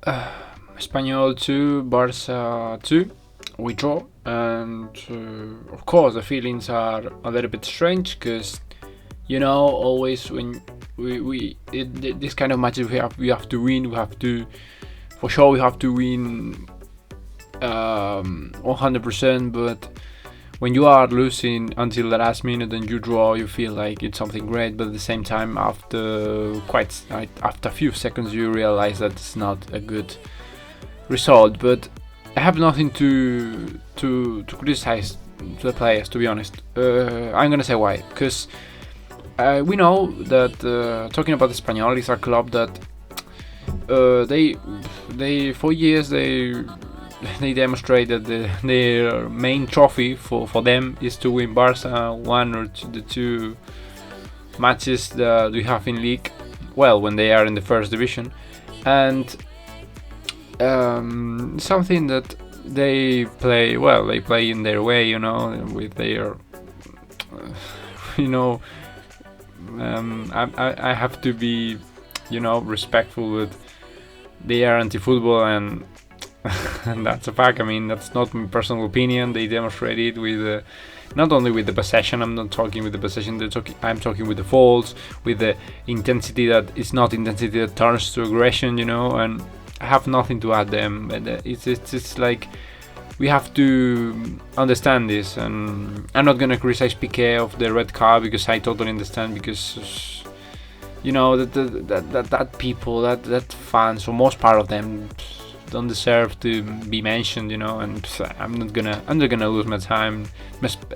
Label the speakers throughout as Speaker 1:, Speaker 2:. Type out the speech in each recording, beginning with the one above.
Speaker 1: Espanyol 2, Barça 2. We draw, and of course the feelings are a little bit strange because always when this kind of matches we have to win. We have to, for sure, we have to win 100%. But when you are losing until the last minute and you draw, you feel like it's something great. But at the same time, after a few seconds, you realize that it's not a good result. But I have nothing to criticize the players, to be honest. I'm gonna say why, because we know that talking about Espanyol is a club that they for years they demonstrated their main trophy for them is to win Barça one or the two matches that we have in league. Well, when they are in the first division, and something that they play well. They play in their way, with their, I have to be, respectful with their anti-football, and and that's a fact. I mean, that's not my personal opinion. They demonstrate it with not only with the possession. I'm not talking with the possession. I'm talking with the faults, with the intensity that is not intensity that turns to aggression. And I have nothing to add them. But it's like we have to understand this, and I'm not gonna criticize Piqué of the red card because I totally understand, because that people, that fans, or most part of them, don't deserve to be mentioned, and I'm not gonna lose my time.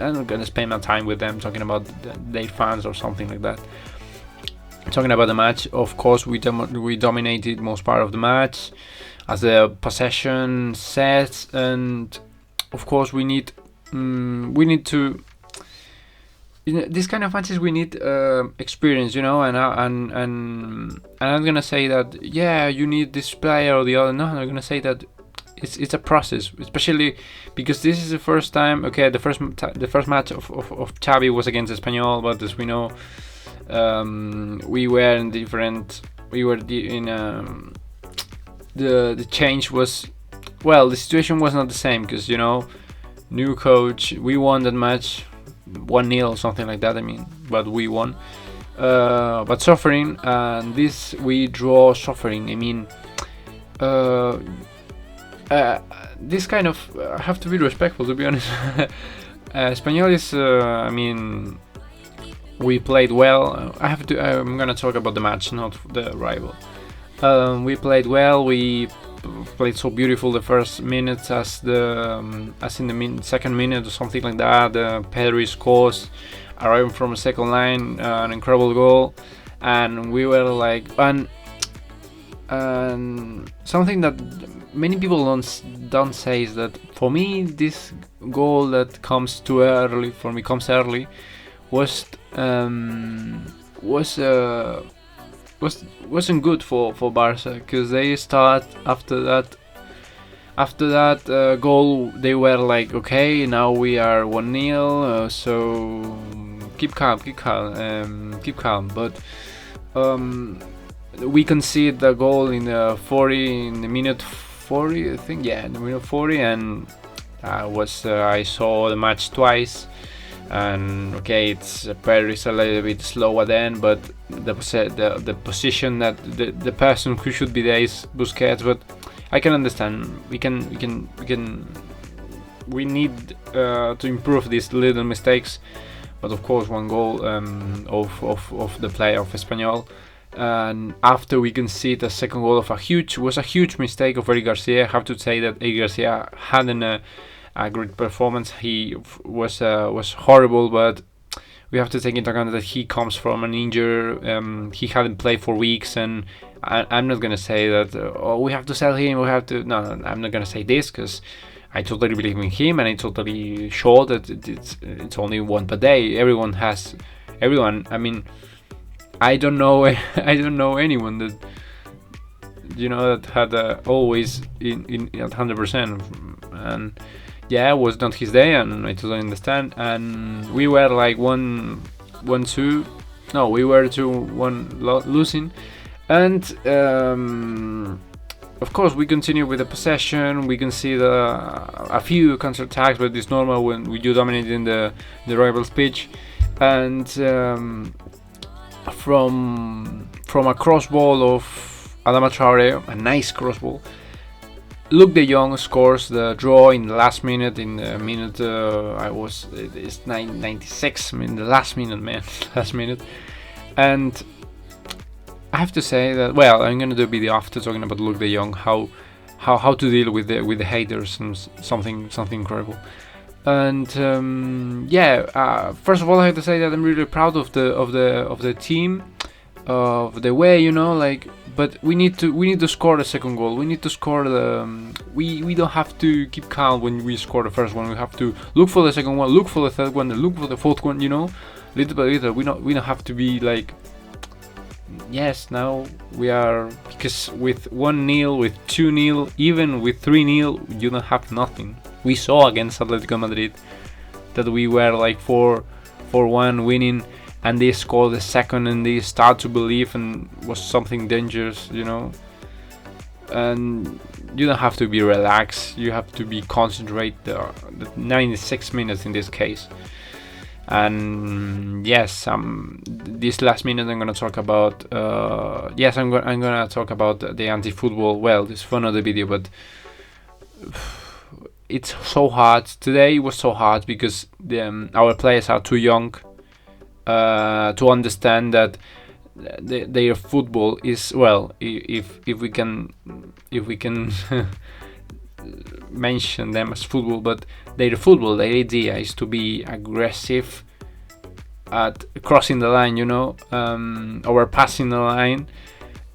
Speaker 1: I'm not gonna spend my time with them talking about their fans or something like that. Talking about the match, of course, we dominated most part of the match, as the possession sets, and of course we need to. These kind of matches we need experience, and I'm gonna say that you need this player or the other. No, I'm gonna say that it's a process, especially because this is the first time. Okay, the first match of Xavi was against Espanyol, but as we know, we were in different. We were the change was, well, the situation was not the same because new coach. We won that match 1-0 or something like that. I mean, but we won. But suffering, and this we draw suffering. I mean, this kind of I have to be respectful, to be honest. Espanyol is, I mean, we played well. I'm gonna talk about the match, not the rival. We played well. We played so beautiful the first minutes, as in the second minute or something like that. Pedri scores, arriving from a second line, an incredible goal, and we were like, and something that many people don't say is that for me this goal that comes too early, for me comes early, wasn't good for Barça, because they start after that goal. They were like, okay, now we are 1-0, so keep calm. But we concede the goal in the minute 40, I think. Yeah, in the minute 40, and I saw the match twice. And okay, it's Paris a little bit slower then, but the position that the person who should be there is Busquets. But I can understand. We need to improve these little mistakes. But of course, one goal of the player of Espanyol, and after we concede a second goal was a huge mistake of Eric Garcia. I have to say that Eric Garcia had a great performance. He was horrible, but we have to take into account that he comes from an injury. He hadn't played for weeks, and I'm not gonna say that we have to sell him. We have to. No, I'm not gonna say this, because I totally believe in him, and I'm totally sure that it's only one per day. Everyone. I mean, I don't know anyone that that had always in at 100%, and. Yeah, it was not his day, and I totally understand. And we were like 1-2. No, we were 2-1 losing. And of course, we continue with the possession. We can see a few counter attacks, but it's normal when you dominate in the rival's pitch. And from a cross ball of Adama Traore, a nice cross ball, Luuk De Jong scores the draw in the last minute. In the minute, it's 96. I mean, the last minute, man, last minute. And I have to say that, well, I'm gonna do a video after talking about Luuk De Jong, how to deal with the haters, and something incredible. And first of all, I have to say that I'm really proud of the team, of the way, you know, like. But we need to score the second goal. We need to score the. We don't have to keep calm when we score the first one. We have to look for the second one, look for the third one, look for the fourth one. You know, little by little. We don't have to be like. Yes, now we are, because with 1-0, with 2-0, even with 3-0, you don't have nothing. We saw against Atletico Madrid that we were like 4-1 winning, and they scored the second, and they start to believe, and was something dangerous, you know. And you don't have to be relaxed. You have to be concentrate the 96 minutes in this case. And yes, this last minute I'm gonna talk about. I'm gonna talk about the anti-football. Well, it's fun of the video, but it's so hard. Today it was so hard because our players are too young to understand that their football is, well, if we can mention them as football, but their idea is to be aggressive at crossing the line, you know, or passing the line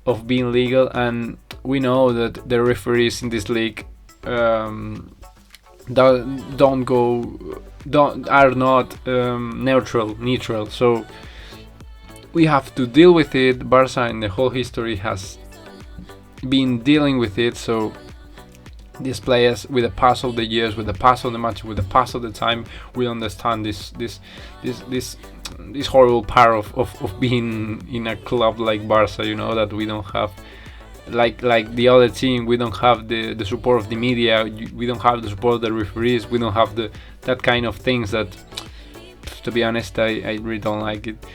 Speaker 1: of being legal. And we know that the referees in this league are not neutral. So we have to deal with it. Barça in the whole history has been dealing with it. So these players, with the pass of the years, with the pass of the match, with the pass of the time, we understand this horrible part of being in a club like Barça. You know, that we don't have, like the other team, we don't have the support of the media, we don't have the support of the referees, we don't have that kind of things that, to be honest, I really don't like it.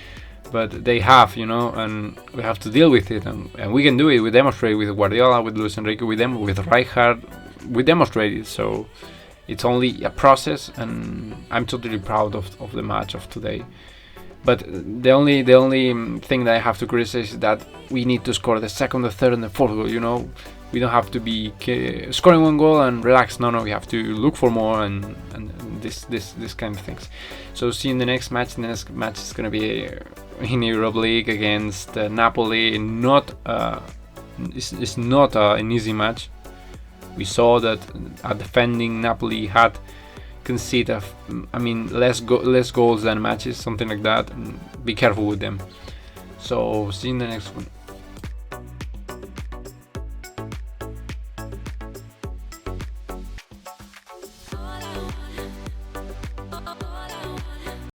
Speaker 1: But they have, you know, and we have to deal with it, and we can do it. We demonstrate with Guardiola, with Luis Enrique, with Rijkaard. We demonstrate it. So it's only a process, and I'm totally proud of the match of today. But the only thing that I have to criticize is that we need to score the second, the third, and the fourth goal. You know, we don't have to be scoring one goal and relax. No, we have to look for more and this kind of things. So see you in the next match. The next match is gonna be in Europa League against Napoli. It's not an easy match. We saw that a defending Napoli had conceded, less goals than matches, something like that. And be careful with them. So see you in the next one.